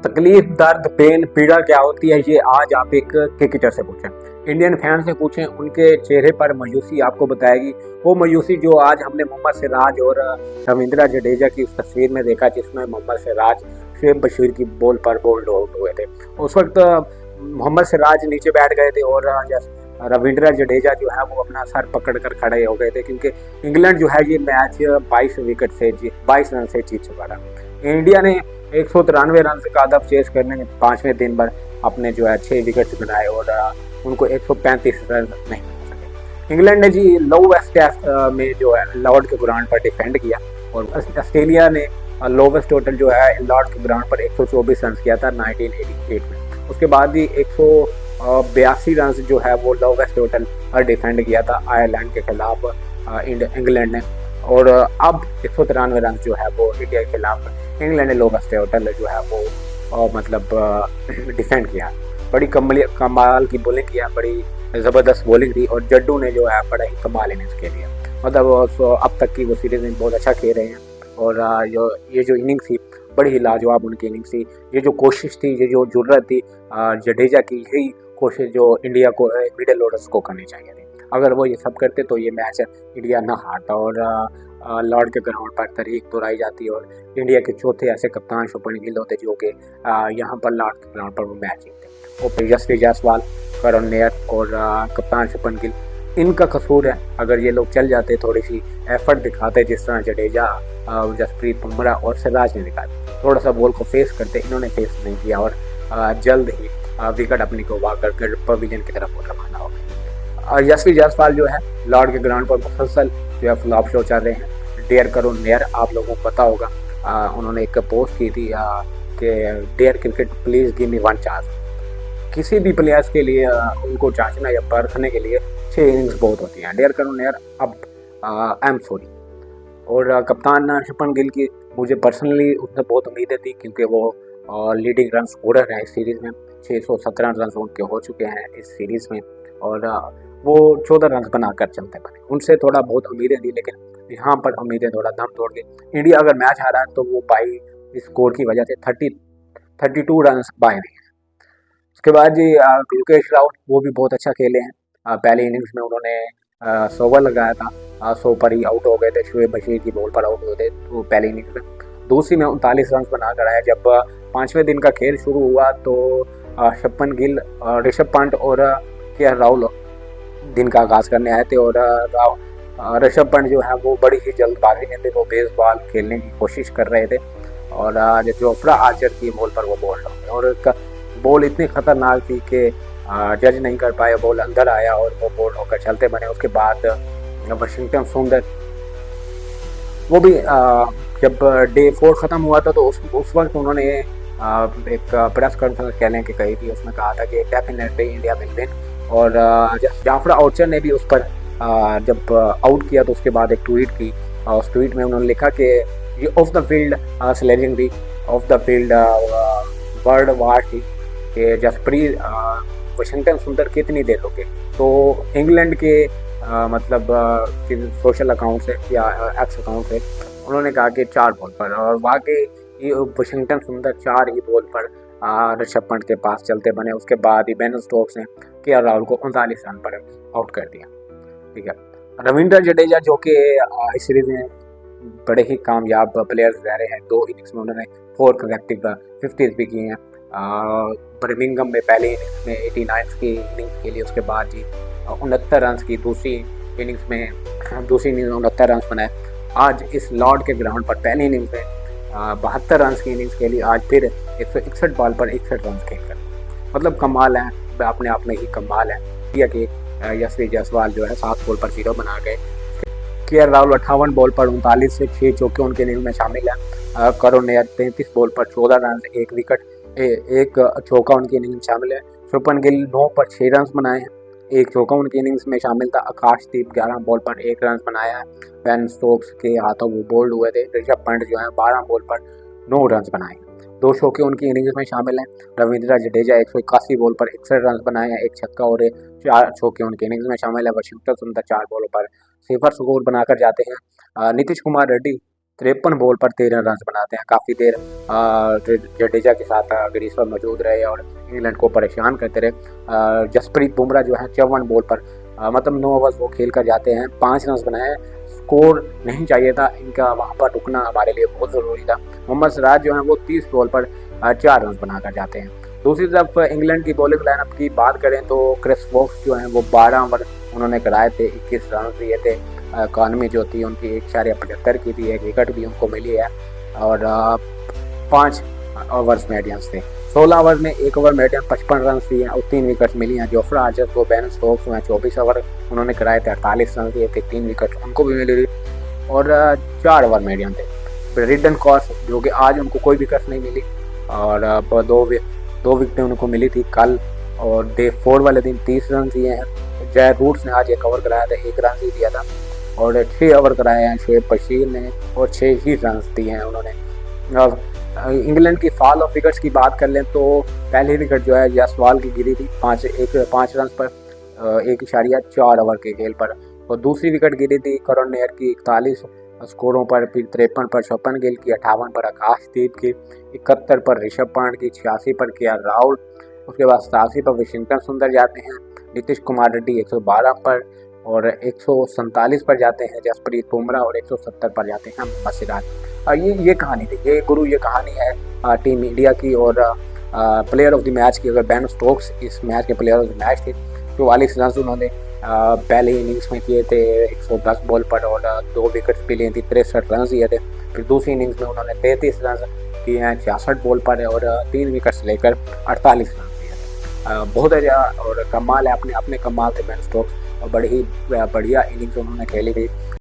तकलीफ, दर्द, पेन, पीड़ा क्या होती है, ये आज आप एक क्रिकेटर से पूछें, इंडियन फैन से पूछें, उनके चेहरे पर मायूसी आपको बताएगी। वो मायूसी जो आज हमने मोहम्मद सिराज और रविंद्र जडेजा की उस तस्वीर में देखा, जिसमें मोहम्मद सिराज शुएब बशीर की बॉल पर बोल्ड आउट हुए थे। उस वक्त मोहम्मद सिराज नीचे बैठ गए थे और रविंद्र जडेजा जो है वो अपना सर पकड़ कर खड़े हो गए थे, क्योंकि इंग्लैंड जो है ये मैच 22 रन से जीत चुका था। इंडिया ने 193 रन का अदब चेस करने में 5वें दिन पर अपने जो है 6 विकेट बनाए और उनको 135 रन नहीं बना सके। इंग्लैंड ने जी लोवेस्ट टेस्ट में जो है लॉर्ड के ग्राउंड पर डिफेंड किया और ऑस्ट्रेलिया ने लोवेस्ट टोटल जो है लॉर्ड के ग्राउंड पर 124 रन किया था 1988 में। उसके बाद ही 182 रन जो है वो लोवेस्ट टोटल डिफेंड किया था आयरलैंड के खिलाफ इंग्लैंड ने, और अब 193 रन जो है वो इंडिया के खिलाफ इंग्लैंड ने लोवेस्ट टोटल जो है वो मतलब डिफेंड किया। बड़ी कमाल की बॉलिंग किया, बड़ी ज़बरदस्त बॉलिंग थी और जड्डू ने जो है बड़ा ही कमाल इनिंग्स खेल लिया। मतलब अब तक की वो सीरीज में बहुत अच्छा खेल रहे हैं और ये जो इनिंग्स थी बड़ी ही लाजवाब उनकी इनिंग्स थी। ये जो कोशिश थी, ये जो जुर्रत थी जडेजा की, यही कोशिश जो इंडिया को मिडिल ऑर्डर्स को करनी चाहिए थी। अगर वो ये सब करते तो ये मैच इंडिया ना हारता और लॉर्ड के ग्राउंड पर तारीख दोहराई जाती और इंडिया के चौथे ऐसे कप्तान शुभमन गिल होते जो कि यहाँ पर लॉर्ड के ग्राउंड पर वो मैच जीतते। वो यशस्वी जायसवाल, करुण नायर और कप्तान शुभमन गिल, इनका कसूर है। अगर ये लोग चल जाते, थोड़ी सी एफर्ट दिखाते जिस तरह जडेजा, जसप्रीत बुमराह और सिराज ने दिखाया, थोड़ा सा बॉल को फेस करते, इन्होंने फेस नहीं किया और जल्द ही विकेट अपनी को वाक करके पवेलियन की तरफ रवाना हो गए। यशस्वी जायसवाल जो है लॉर्ड के ग्राउंड पर मुसलसल जो है फ्लॉप शो चल रहे हैं। डेयर करुण नायर, आप लोगों को पता होगा, उन्होंने एक पोस्ट की थी कि dare cricket please give me one chance. किसी भी प्लेयर्स के लिए उनको जांचना या परखने के लिए 6 इनिंग्स बहुत होती हैं। डेयर करुण नायर, अब आई एम सॉरी। और कप्तान शुभमन गिल की मुझे पर्सनली उससे बहुत उम्मीदें थी, क्योंकि वो लीडिंग रन स्कोरर हैं इस सीरीज़ में। 617 रन उनके हो चुके हैं इस सीरीज़ में और वो 14 रन बनाकर चलते बने। उनसे थोड़ा बहुत उम्मीदें थी, लेकिन यहाँ पर उम्मीदें थोड़ा दम तोड़ गई। इंडिया अगर मैच हारा है तो वो बाई स्कोर की वजह से 32 रन बाय नहीं है। उसके बाद जी युकेश राहुल, वो भी बहुत अच्छा खेले हैं। पहले इनिंग्स में उन्होंने 100 ओवर लगाया था, 100 पर ही आउट हो गए थे, शुएब बशीर की बॉल पर आउट हुए थे तो पहले इनिंग्स में। दूसरी में 39 रन बनाकर आया। जब 5वें दिन का खेल शुरू हुआ तो शुभमन गिल, ऋषभ पंत और राहुल दिन का आगाज करने आए थे और ऋषभ पंत जो है वो बड़ी ही जल्दबाजी में थे, वो बेस बॉल खेलने की कोशिश कर रहे थे और जोफ्रा आर्चर की बॉल पर वो बॉल और बॉल इतनी खतरनाक थी कि जज नहीं कर पाए, बॉल अंदर आया और वो बॉल होकर चलते बने। उसके बाद वाशिंगटन सुंदर, वो भी जब डे 4 ख़त्म हुआ था तो उस वक्त उन्होंने एक प्रेस कॉन्फ्रेंस कहने की कही थी। उसमें कहा था कि डेफिनेटली इंडिया विल विन और जोफ्रा आर्चर ने भी उस पर जब आउट किया तो उसके बाद एक ट्वीट की। उस ट्वीट में उन्होंने लिखा कि ये ऑफ द फील्ड स्लेजिंग थी, ऑफ द फील्ड वर्ड वार थी कि जसप्रीत वाशिंगटन सुंदर कितनी देर रुके। तो इंग्लैंड के मतलब सोशल अकाउंट से या एक्स अकाउंट से उन्होंने कहा कि 4 बॉल पर, और वाकई वाशिंगटन सुंदर 4 ही बॉल पर ऋषभ पंत के पास चलते बने। उसके बाद ही बेन स्टोक्स ने राहुल को 39 रन पर आउट कर दिया। ठीक है, रविंद्र जडेजा जो कि इस सीरीज में बड़े ही कामयाब प्लेयर्स रह रहे हैं। 2 इनिंग्स में उन्होंने 4 कनेक्टिव 50 भी किए हैं। बर्मिंघम में पहले इनिंग्स में 89 की इनिंग्स खेली, उसके बाद जी 69 रन की दूसरी इनिंग्स में 69 रन बनाए। आज इस लॉर्ड के ग्राउंड पर पहली इनिंग्स में 72 रन की इनिंग्स खेली, आज फिर 161 बॉल पर 61 रन खेलकर, मतलब कमाल है, अपने आप में ही कमाल है। कि यशस्वी जायसवाल जो है 7 बॉल पर 0 बना गए। राहुल 58 बॉल पर 39 से 6 चौके उनके इनिंग्स में शामिल है। करुण नायर 33 बॉल पर 14 रन, 1 विकेट, 1 चौका उनकी इनिंग्स में शामिल है। शुभमन गिल 9 पर 6 रन बनाए हैं, 1 चौका उनकी इनिंग्स में शामिल था। आकाशदीप 11 बॉल पर 1 रन बनाया है, बेन स्टोक्स के हाथों वो बोल्ड हुए थे। ऋषभ पंत जो है 12 बॉल पर 9 रन बनाए, 2 चौके उनकी इनिंग्स में शामिल हैं। रविंद्र जडेजा 181 बॉल पर 61 रन बनाए हैं, 1 छक्का और 4 चौके उनकी इनिंग्स में शामिल है। वाशिंगटन सुंदर 4 बॉलों पर 0 स्कोर बनाकर जाते हैं। नीतीश कुमार रेड्डी 53 बॉल पर 13 रन बनाते हैं। काफ़ी देर जडेजा के साथ ग्रीसवर मौजूद रहे और इंग्लैंड को परेशान करते रहे। जसप्रीत बुमराह जो है 54 बॉल पर मतलब 9 ओवर्स वो खेल कर जाते हैं, 5 रन बनाए। स्कोर नहीं चाहिए था इनका, वहाँ पर रुकना हमारे लिए बहुत ज़रूरी था। मोहम्मद सिराज जो है वो 30 बॉल पर 4 रन बना कर जाते हैं। दूसरी तरफ इंग्लैंड की बॉलिंग लाइनअप की बात करें तो क्रिस वोक्स जो हैं वो 12 ओवर उन्होंने कराए थे, 21 रन दिए थे। इकॉनमी जो थी उनकी 1.75 की थी, एक विकेट भी उनको मिली है और 5 ओवर्स मेडियंस थे। 16 ओवर में 1 ओवर मेडियन 55 रन दिए और 3 विकेट मिली हैं। जोफ्रा आर्चर को बेन स्टोक्स में 24 ओवर उन्होंने कराए थे, 48 रन दिए थे, 3 विकेट उनको भी मिली और 4 ओवर मेडियन थे। रिडन कॉस जो कि आज उनको कोई विकेट नहीं मिली और 2 विकेटें उनको मिली थी कल, और डे 4 वाले दिन 30 रन दिए हैं। जय रूट्स ने आज 1 ओवर कराया था, 1 रन ही दिया था और 6 ओवर कराए हैं शोएब बशीर ने और 6 ही रन दिए हैं उन्होंने। अब इंग्लैंड की फॉल ऑफ विकेट्स की बात कर लें तो पहली विकेट जो है जयसवाल की गिरी थी 5 रन पर 1.4 ओवर के खेल पर, और दूसरी विकेट गिरी थी करुण नायर की 41 स्कोरों पर, फिर 53 पर शुभमन गिल की, 58 पर आकाशदीप की, 71 पर ऋषभ पंत की, 86 पर केएल राहुल, उसके बाद 87 पर वाशिंगटन सुंदर जाते हैं। नीतीश कुमार रेड्डी 112 पर और 147 पर जाते हैं जसप्रीत बुमराह और 170 पर जाते हैं मोहम्मद सिराज। और ये कहानी थी, ये कहानी है टीम इंडिया की और प्लेयर ऑफ द मैच की। अगर बेन स्टोक्स इस मैच के प्लेयर ऑफ द मैच थे, 44 रन उन्होंने पहले इनिंग्स में किए थे 110 बॉल पर और 2 विकेट्स भी लिए थी, 63 रन दिए थे। फिर दूसरी इनिंग्स में उन्होंने 33 रन किए हैं 66 बॉल पर और 3 विकेट्स लेकर 48 रन दिए थे। बहुत अच्छा और कमाल है, अपने कमाल थे बेन स्टोक्स और बड़ी ही बढ़िया इनिंग्स उन्होंने खेली थी।